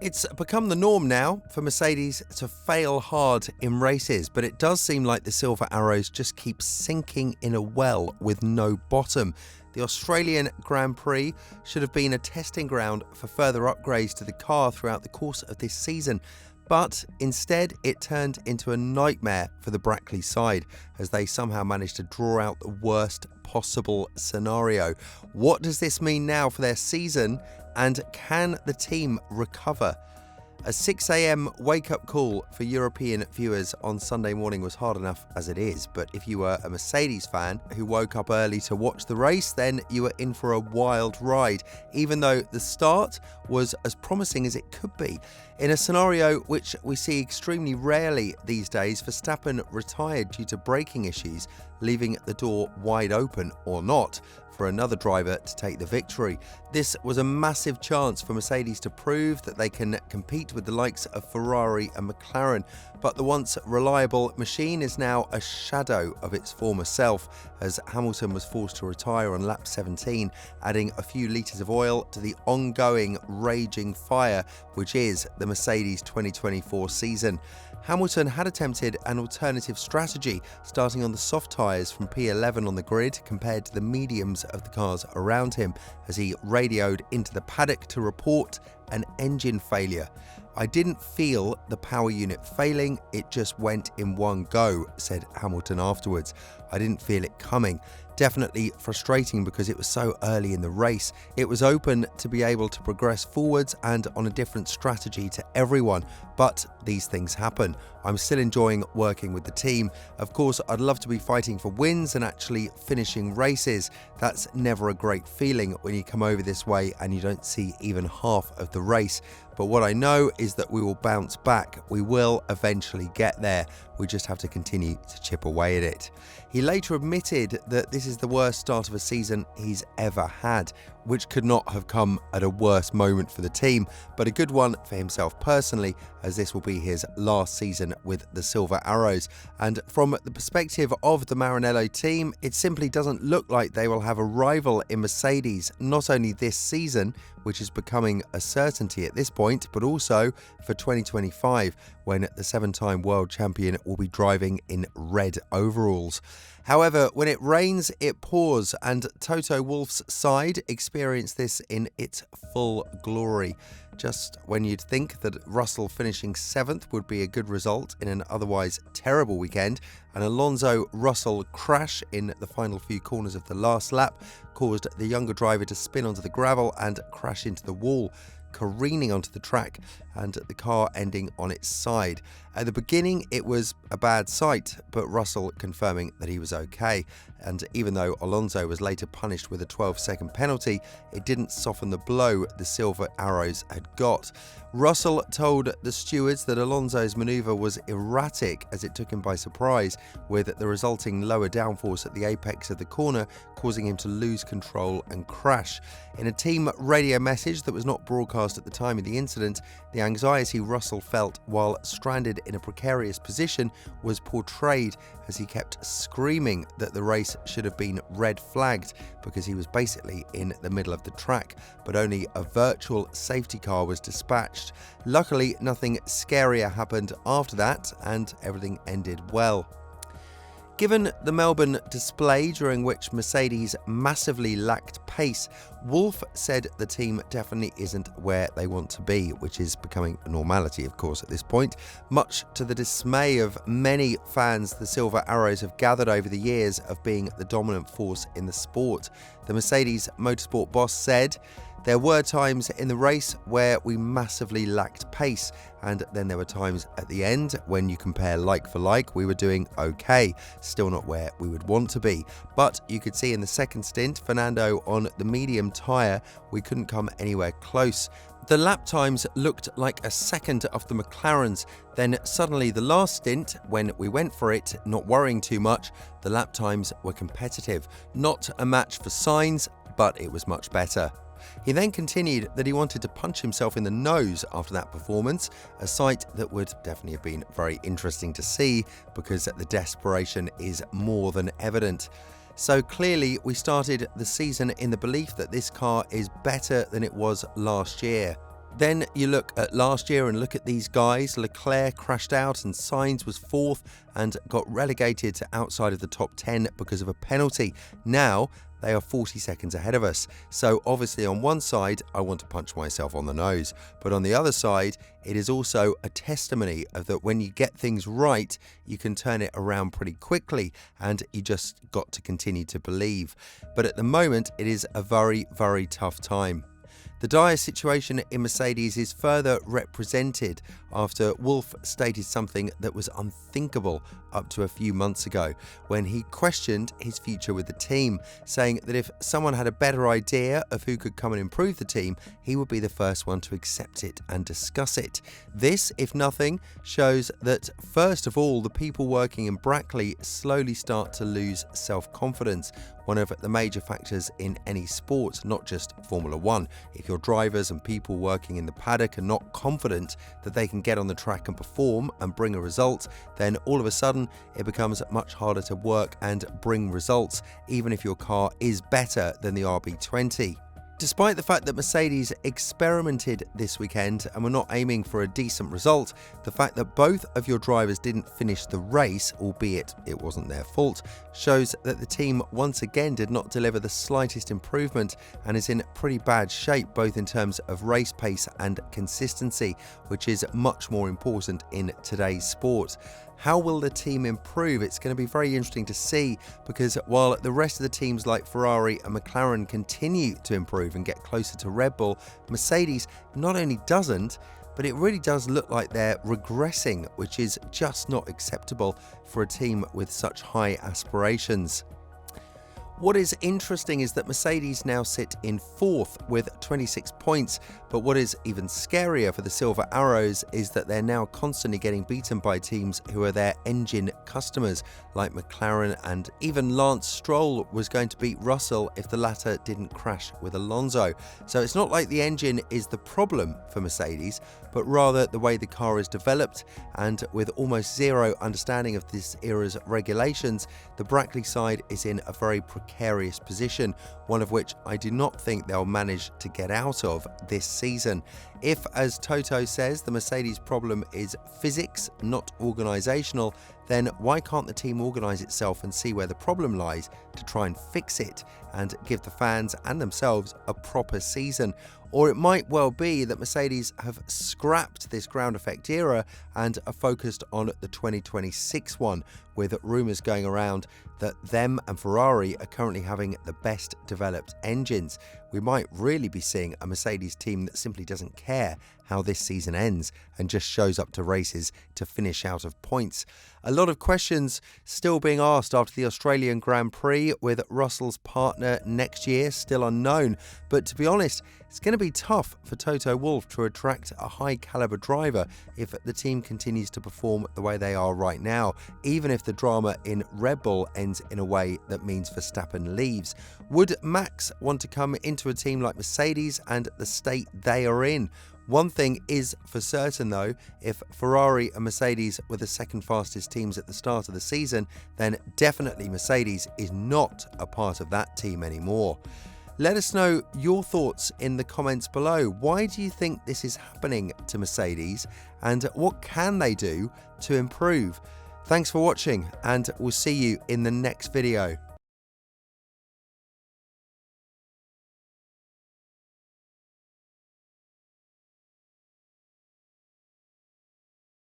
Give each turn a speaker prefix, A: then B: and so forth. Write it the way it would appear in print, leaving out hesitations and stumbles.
A: It's become the norm now for Mercedes to fail hard in races, but it does seem like the Silver Arrows just keep sinking in a well with no bottom. The Australian Grand Prix should have been a testing ground for further upgrades to the car throughout the course of this season, but instead it turned into a nightmare for the Brackley side as they somehow managed to draw out the worst possible scenario. What does this mean now for their season, and can the team recover? A 6 a.m. wake-up call for European viewers on Sunday morning was hard enough as it is, but if you were a Mercedes fan who woke up early to watch the race, then you were in for a wild ride, even though the start was as promising as it could be. In a scenario which we see extremely rarely these days, Verstappen retired due to braking issues, leaving the door wide open, or not, for another driver to take the victory. This was a massive chance for Mercedes to prove that they can compete with the likes of Ferrari and McLaren, but the once reliable machine is now a shadow of its former self, as Hamilton was forced to retire on lap 17, adding a few litres of oil to the ongoing raging fire which is the Mercedes 2024 season. Hamilton had attempted an alternative strategy, starting on the soft tyres from P11 on the grid compared to the mediums of the cars around him, as he radioed into the paddock to report an engine failure. "I didn't feel the power unit failing, it just went in one go," said Hamilton afterwards. "I didn't feel it coming." Definitely frustrating because it was so early in the race. It was open to be able to progress forwards and on a different strategy to everyone, but these things happen. I'm still enjoying working with the team. Of course, I'd love to be fighting for wins and actually finishing races. That's never a great feeling when you come over this way and you don't see even half of the race. But what I know is that we will bounce back. We will eventually get there. We just have to continue to chip away at it. He later admitted that this is the worst start of a season he's ever had, which could not have come at a worse moment for the team, but a good one for himself personally, as this will be his last season with the Silver Arrows. And from the perspective of the Maranello team, it simply doesn't look like they will have a rival in Mercedes, not only this season, which is becoming a certainty at this point, but also for 2025, when the 7-time world champion will be driving in red overalls. However, when it rains, it pours, and Toto Wolff's side experienced this in its full glory. Just when you'd think that Russell finishing 7th would be a good result in an otherwise terrible weekend, an Alonso-Russell crash in the final few corners of the last lap caused the younger driver to spin onto the gravel and crash into the wall, careening onto the track and the car ending on its side. At the beginning, it was a bad sight, but Russell confirming that he was okay. And even though Alonso was later punished with a 12-second penalty, it didn't soften the blow the Silver Arrows had got. Russell told the stewards that Alonso's manoeuvre was erratic as it took him by surprise, with the resulting lower downforce at the apex of the corner causing him to lose control and crash. In a team radio message that was not broadcast at the time of the incident, the anxiety Russell felt while stranded in a precarious position was portrayed as he kept screaming that the race should have been red flagged because he was basically in the middle of the track, but only a virtual safety car was dispatched. Luckily, nothing scarier happened after that and everything ended well. Given the Melbourne display during which Mercedes massively lacked pace, Wolff said the team definitely isn't where they want to be, which is becoming a normality, of course, at this point. Much to the dismay of many fans, the Silver Arrows have gathered over the years of being the dominant force in the sport. The Mercedes Motorsport boss said, "There were times in the race where we massively lacked pace, and then there were times at the end when you compare like for like, we were doing okay, still not where we would want to be. But you could see in the second stint, Fernando on the medium tyre, we couldn't come anywhere close. The lap times looked like a second of the McLarens. Then suddenly the last stint, when we went for it, not worrying too much, the lap times were competitive. Not a match for Sainz, but it was much better." He then continued that he wanted to punch himself in the nose after that performance, a sight that would definitely have been very interesting to see because the desperation is more than evident. So clearly we started the season in the belief that this car is better than it was last year. Then you look at last year and look at these guys. Leclerc crashed out and Sainz was 4th and got relegated to outside of the top 10 because of a penalty. Now they are 40 seconds ahead of us. So obviously on one side, I want to punch myself on the nose. But on the other side, it is also a testimony of that when you get things right, you can turn it around pretty quickly and you just got to continue to believe. But at the moment, it is a very, very tough time. The dire situation in Mercedes is further represented after Wolff stated something that was unthinkable up to a few months ago when he questioned his future with the team, saying that if someone had a better idea of who could come and improve the team, he would be the first one to accept it and discuss it. This, if nothing, shows that first of all, the people working in Brackley slowly start to lose self-confidence, one of the major factors in any sport, not just Formula One. If your drivers and people working in the paddock are not confident that they can get on the track and perform and bring a result, then all of a sudden it becomes much harder to work and bring results, even if your car is better than the RB20. Despite the fact that Mercedes experimented this weekend and were not aiming for a decent result, the fact that both of your drivers didn't finish the race, albeit it wasn't their fault, shows that the team once again did not deliver the slightest improvement and is in pretty bad shape both in terms of race pace and consistency, which is much more important in today's sport. How will the team improve? It's going to be very interesting to see, because while the rest of the teams like Ferrari and McLaren continue to improve and get closer to Red Bull, Mercedes not only doesn't, but it really does look like they're regressing, which is just not acceptable for a team with such high aspirations. What is interesting is that Mercedes now sit in 4th with 26 points, but what is even scarier for the Silver Arrows is that they're now constantly getting beaten by teams who are their engine customers, like McLaren, and even Lance Stroll was going to beat Russell if the latter didn't crash with Alonso. So it's not like the engine is the problem for Mercedes, but rather the way the car is developed, and with almost zero understanding of this era's regulations, the Brackley side is in a very precarious position, one of which I do not think they'll manage to get out of this season. If, as Toto says, the Mercedes problem is physics, not organisational, then why can't the team organise itself and see where the problem lies to try and fix it and give the fans and themselves a proper season? Or it might well be that Mercedes have scrapped this ground effect era and are focused on the 2026 one, with rumours going around that them and Ferrari are currently having the best developed engines. We might really be seeing a Mercedes team that simply doesn't care how this season ends and just shows up to races to finish out of points. A lot of questions still being asked after the Australian Grand Prix, with Russell's partner next year still unknown. But to be honest, it's going to be tough for Toto Wolff to attract a high caliber driver if the team continues to perform the way they are right now, even if the drama in Red Bull ends in a way that means Verstappen leaves. Would Max want to come into a team like Mercedes and the state they are in? One thing is for certain though, if Ferrari and Mercedes were the second fastest teams at the start of the season, then definitely Mercedes is not a part of that team anymore. Let us know your thoughts in the comments below. Why do you think this is happening to Mercedes, and what can they do to improve? Thanks for watching, and we'll see you in the next video.